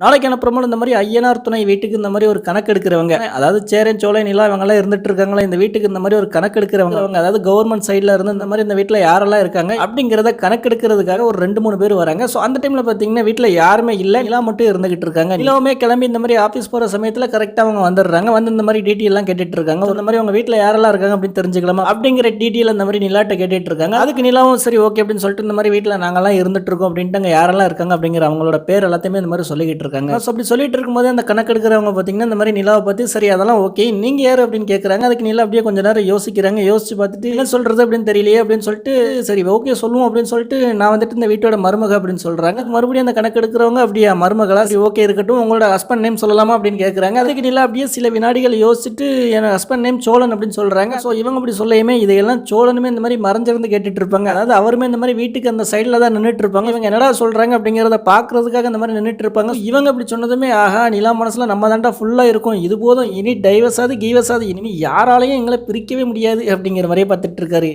நாளைக்கான பிரமாணம் இந்த மாரி ஐயனார் துணை வீட்டுக்கு இந்த மாரி ஒரு கணக்கு எடுக்கிறவங்க, அதாவது சேரன், சோலை, நிலா இவங்கலாம் இருந்துட்டு இருக்காங்களா, இந்த வீட்டுக்கு இந்த மாரி ஒரு கணக்கு எடுக்கிறவங்க, அவங்க அதாவது கவர்மெண்ட் சைடுல இருந்து இந்த மாரி இந்த வீட்ல யாரெல்லாம் இருக்காங்க அப்படிங்கிறத கணக்கெடுக்கிறதுக்காக ஒரு 2, 3 பேர் வராங்க. ஸோ அந்த டைம்ல பார்த்தீங்கன்னா, வீட்ல யாருமே இல்ல. நிலா மட்டும் இருந்துகிட்டு இருக்காங்க. நிலாவுமே கிளம்பி இந்த மாரி ஆஃபீஸ் போற சமயத்துல கரெக்ட்டா அவங்க வந்துடுறாங்க. வந்து இந்த மாரி டீட்டெயில்லாம் கேட்டுட்டு இருக்காங்க. இந்த மாரி உங்க வீட்ல யாரெல்லாம் இருக்காங்க அப்படின்னு தெரிஞ்சுக்கலாமா? அப்படிங்கிற டீட்டெயில் இந்த மாரி நிலாட்ட கேட்டுட்டு இருக்காங்க. அதுக்கு நிலாவும் சரி ஓகே அப்படின்னு சொல்லிட்டு இந்த மாரி வீட்ல நாங்கலாம் இருந்துட்டு இருக்கோம் அப்படின்ட்டு அங்க யாரெல்லாம் இருக்காங்க அப்படிங்கிற அவங்களோட பேர் எல்லாத்தையுமே இந்த மாரி சொல்லிக்கிட்டு இருக்காங்க. ஸோ அப்படி சொல்லிட்டு இருக்கும்போது அந்த கணக்கெடுக்கிறவங்க பார்த்தீங்கன்னா, இந்த மாரி நிலாவ பத்தி சரி அதெல்லாம் ஓகே. நீங்க யாரு அப்படின்னு கேட்குறாங்க. அதுக்கு நிலா அப்படியே கொஞ்ச நேரம் யோசிக்கிறாங்க. யோசிச்சு பார்த்துட்டு என்ன சொல்றது அப்படின்னு தெரியலையே அப்படின்னு சொல்லிட்டு சரி ஓகே சொல்லுவோம் அப்படின்னு சொல்லிட்டு நான் வந்துட்டு இந்த வீட்டோட மருமக அப்படின்னு சொல்றாங்க. மறுபடியும் அந்த கணக்கெடுக்கிறவங்க அப்படியா மருமகளா? சரி ஓகே இருக்கட்டும். உங்களோட ஹஸ்பண்ட் நேம் சொல்லலாமா அப்படின்னு கேட்குறாங்க. அதுக்கு நிலா அப்படியே சில வினாடிகள் யோசிச்சுட்டு என் ஹஸ்பண்ட் நேம் சோழன் அப்படின்னு சொல்றாங்க. ஸோ இவங்க அப்படி சொல்லையுமே இதையெல்லாம் சோழனுமே இந்த மாதிரி மறைஞ்சிருந்து கேட்டுட்டு இருப்பாங்க. அதாவது அவருமே இந்த மாதிரி வீட்டுக்கு அந்த சைடில் தான் நின்றுட்டு இருப்பாங்க. இவங்க என்னடா சொல்றாங்க அப்படிங்கிறத பார்க்கறதுக்காக இந்த மாதிரி நின்றுட்டு இருப்பாங்க. இவங்க அப்படி சொன்னதுமே ஆஹா நிலா மனசுல நம்ம தாண்டா ஃபுல்லா இருக்கும். இது போதும் இனி டைவர்ஸ் ஆகுது கீவர்ஸ் ஆகுது இனிமே யாராலையும் எங்களை பிரிக்கவே முடியாது அப்படிங்கிற மாதிரியே பார்த்துட்டு இருக்காரு.